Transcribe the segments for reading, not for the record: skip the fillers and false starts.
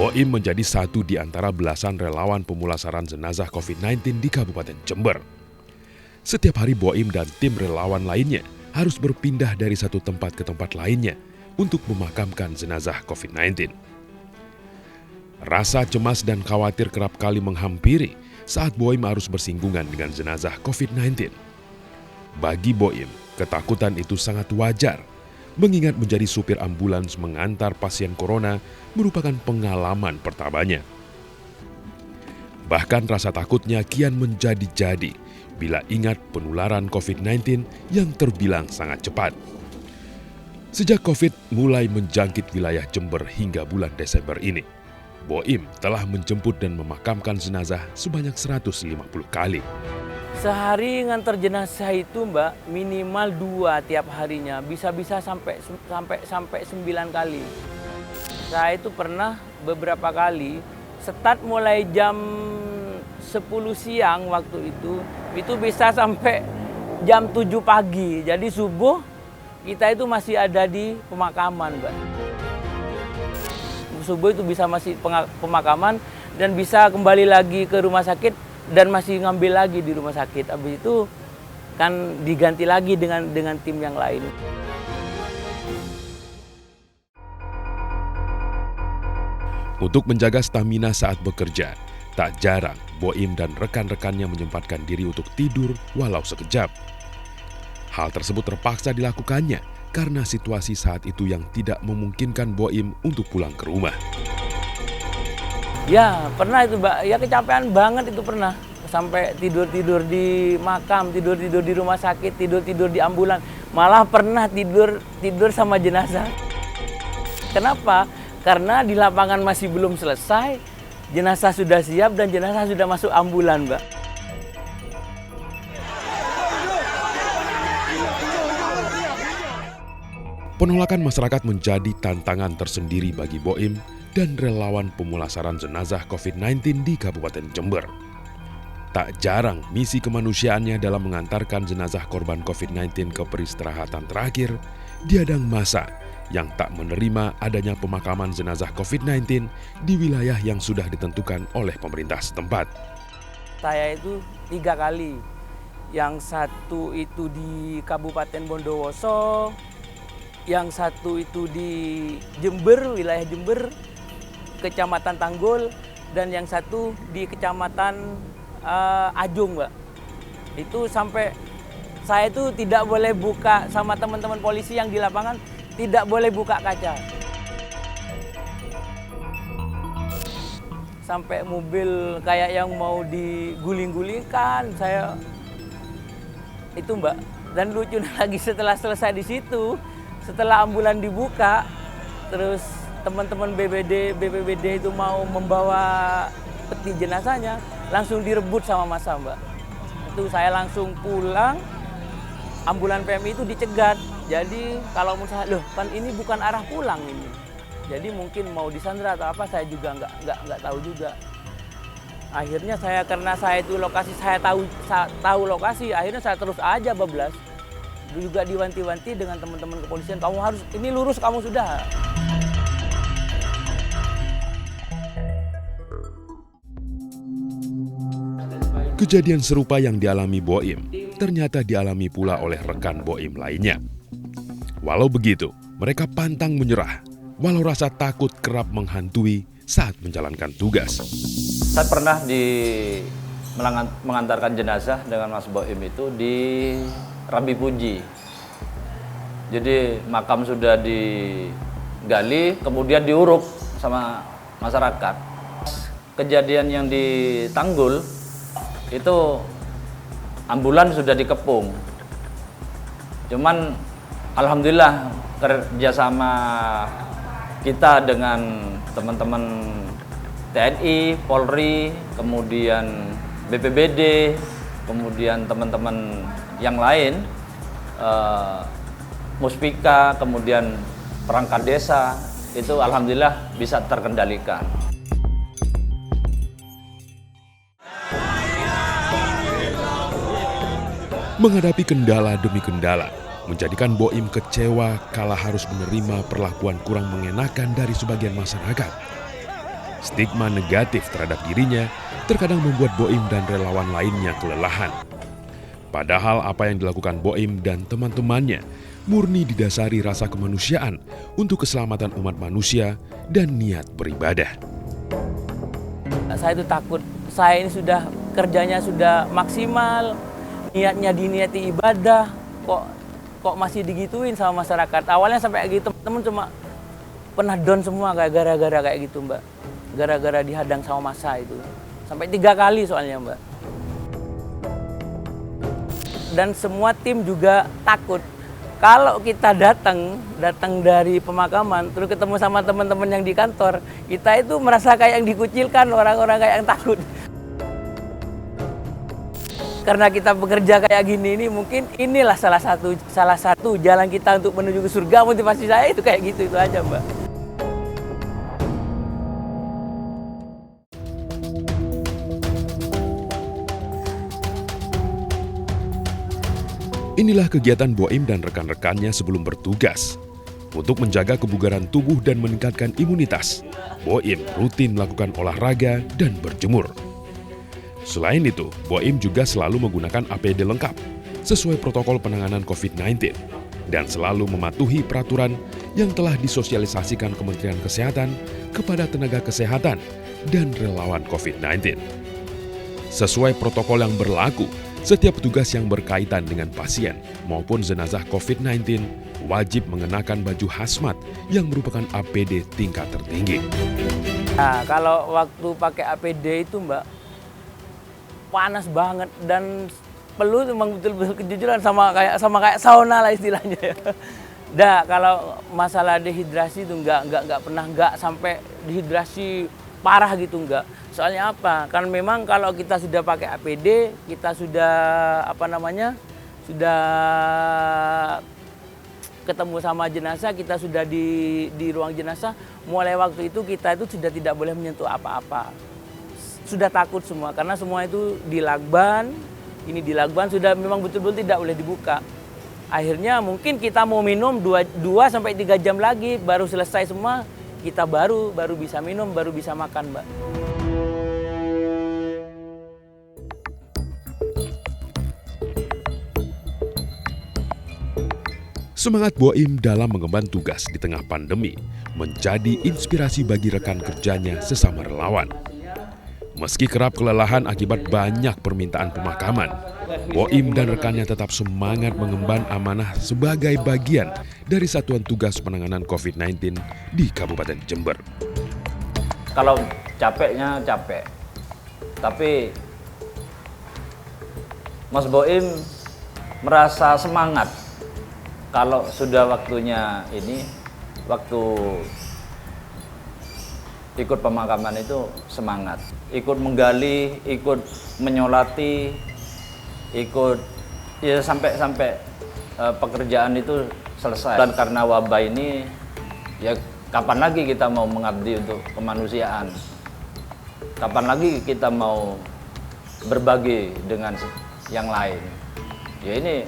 Boim menjadi satu di antara belasan relawan pemulasaran jenazah COVID-19 di Kabupaten Jember. Setiap hari Boim dan tim relawan lainnya harus berpindah dari satu tempat ke tempat lainnya untuk memakamkan jenazah COVID-19. Rasa cemas dan khawatir kerap kali menghampiri saat Boim harus bersinggungan dengan jenazah COVID-19. Bagi Boim, ketakutan itu sangat wajar, mengingat menjadi supir ambulans mengantar pasien corona merupakan pengalaman pertamanya. Bahkan rasa takutnya kian menjadi-jadi bila ingat penularan COVID-19 yang terbilang sangat cepat. Sejak COVID mulai menjangkit wilayah Jember hingga bulan Desember ini, Boim telah menjemput dan memakamkan jenazah sebanyak 150 kali. Sehari ngantar jenazah itu Mbak minimal 2 tiap harinya, bisa-bisa sampai 9 kali. Saya itu pernah beberapa kali start mulai jam 10 siang waktu itu bisa sampai jam 7 pagi. Jadi subuh kita itu masih ada di pemakaman Mbak. Subuh itu bisa masih pemakaman dan bisa kembali lagi ke rumah sakit dan masih ngambil lagi di rumah sakit. Habis itu kan diganti lagi dengan tim yang lain. Untuk menjaga stamina saat bekerja, tak jarang Boim dan rekan-rekannya menyempatkan diri untuk tidur walau sekejap. Hal tersebut terpaksa dilakukannya karena situasi saat itu yang tidak memungkinkan Boim untuk pulang ke rumah. Ya pernah itu Mbak, ya kecapean banget itu pernah. Sampai tidur-tidur di makam, tidur-tidur di rumah sakit, tidur-tidur di ambulan. Malah pernah tidur sama jenazah. Kenapa? Karena di lapangan masih belum selesai, jenazah sudah siap dan jenazah sudah masuk ambulan Mbak. Penolakan masyarakat menjadi tantangan tersendiri bagi Boim dan relawan pemulasaran jenazah COVID-19 di Kabupaten Jember. Tak jarang misi kemanusiaannya dalam mengantarkan jenazah korban COVID-19 ke peristirahatan terakhir dihadang massa yang tak menerima adanya pemakaman jenazah COVID-19 di wilayah yang sudah ditentukan oleh pemerintah setempat. Saya itu 3 kali, yang satu itu di Kabupaten Bondowoso, yang satu itu di Jember, wilayah Jember, Kecamatan Tanggul, dan yang satu di Kecamatan Ajung, Mbak. Itu sampai saya itu tidak boleh buka sama teman-teman polisi yang di lapangan, tidak boleh buka kaca. Sampai mobil kayak yang mau diguling-gulingkan, saya itu Mbak. Dan lucu lagi setelah selesai di situ, setelah ambulan dibuka, terus teman-teman BPBD itu mau membawa peti jenazahnya, langsung direbut sama massa Mbak. Itu saya langsung pulang, ambulan PMI itu dicegat. Jadi kalau misalnya, loh kan ini bukan arah pulang ini. Jadi mungkin mau disandra atau apa, saya juga nggak tahu juga. Akhirnya saya, karena saya itu lokasi, saya tahu lokasi, akhirnya saya terus aja bablas. Juga diwanti-wanti dengan teman-teman kepolisian, kamu harus, ini lurus kamu sudah. Kejadian serupa yang dialami Boim ternyata dialami pula oleh rekan Boim lainnya. Walau begitu, mereka pantang menyerah, walau rasa takut kerap menghantui saat menjalankan tugas. Saya pernah mengantarkan jenazah dengan Mas Boim itu di Rambi Puji. Jadi makam sudah digali, kemudian diuruk sama masyarakat. Kejadian yang di Tanggul, itu ambulan sudah dikepung. Cuman alhamdulillah kerjasama kita dengan teman-teman TNI, Polri, kemudian BPBD, kemudian teman-teman yang lain, Muspika, kemudian perangkat desa, itu alhamdulillah bisa terkendalikan. Menghadapi kendala demi kendala, menjadikan Boim kecewa kala harus menerima perlakuan kurang mengenakan dari sebagian masyarakat. Stigma negatif terhadap dirinya terkadang membuat Boim dan relawan lainnya kelelahan. Padahal apa yang dilakukan Boim dan teman-temannya murni didasari rasa kemanusiaan untuk keselamatan umat manusia dan niat beribadah. Saya itu takut, saya ini sudah kerjanya sudah maksimal, niatnya diniati ibadah, kok masih digituin sama masyarakat. Awalnya sampai gitu, teman-teman cuma pernah down semua kayak gara-gara kayak gitu, Mbak. Gara-gara dihadang sama massa itu. Sampai 3 kali soalnya, Mbak. Dan semua tim juga takut. Kalau kita datang dari pemakaman, terus ketemu sama teman-teman yang di kantor, kita itu merasa kayak yang dikucilkan, orang-orang kayak yang takut. Karena kita bekerja kayak gini ini, mungkin inilah salah satu jalan kita untuk menuju ke surga. Motivasi saya itu kayak gitu, itu aja, Mbak. Inilah kegiatan Boim dan rekan-rekannya sebelum bertugas. Untuk menjaga kebugaran tubuh dan meningkatkan imunitas, Boim rutin melakukan olahraga dan berjemur. Selain itu, Boim juga selalu menggunakan APD lengkap sesuai protokol penanganan COVID-19 dan selalu mematuhi peraturan yang telah disosialisasikan Kementerian Kesehatan kepada tenaga kesehatan dan relawan COVID-19. Sesuai protokol yang berlaku, setiap petugas yang berkaitan dengan pasien maupun jenazah COVID-19 wajib mengenakan baju hazmat yang merupakan APD tingkat tertinggi. Nah, kalau waktu pakai APD itu, Mbak, panas banget dan perlu memang betul-betul kejujuran sama kayak sauna lah istilahnya ya. Nah, kalau masalah dehidrasi itu nggak pernah sampai dehidrasi parah gitu enggak. Soalnya apa? Kan memang kalau kita sudah pakai APD, kita sudah sudah ketemu sama jenazah, kita sudah di ruang jenazah, mulai waktu itu kita itu sudah tidak boleh menyentuh apa-apa. Sudah takut semua karena semua itu dilakban, sudah memang betul-betul tidak boleh dibuka. Akhirnya mungkin kita mau minum 2 sampai 3 jam lagi baru selesai semua, kita baru bisa minum, baru bisa makan, Mbak. Semangat Boim dalam mengemban tugas di tengah pandemi menjadi inspirasi bagi rekan kerjanya sesama relawan. Meski kerap kelelahan akibat banyak permintaan pemakaman, Boim dan rekannya tetap semangat mengemban amanah sebagai bagian dari Satuan Tugas Penanganan COVID-19 di Kabupaten Jember. Kalau capeknya capek, tapi Mas Boim merasa semangat kalau sudah waktunya ini, waktu ikut pemakaman itu semangat. Ikut menggali, ikut menyolati, ikut ya sampai pekerjaan itu selesai. Dan karena wabah ini, ya kapan lagi kita mau mengabdi untuk kemanusiaan? Kapan lagi kita mau berbagi dengan yang lain? Ya ini.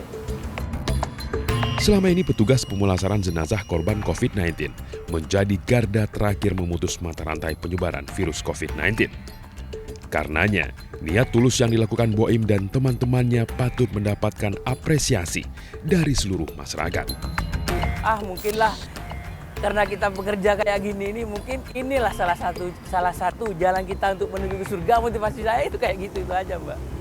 Selama ini petugas pemulasaran jenazah korban COVID-19 menjadi garda terakhir memutus mata rantai penyebaran virus COVID-19. Karenanya, niat tulus yang dilakukan Boim dan teman-temannya patut mendapatkan apresiasi dari seluruh masyarakat. Mungkinlah karena kita bekerja kayak gini ini, mungkin inilah salah satu jalan kita untuk menuju ke surga. Motivasi saya itu kayak gitu, itu aja, Mbak.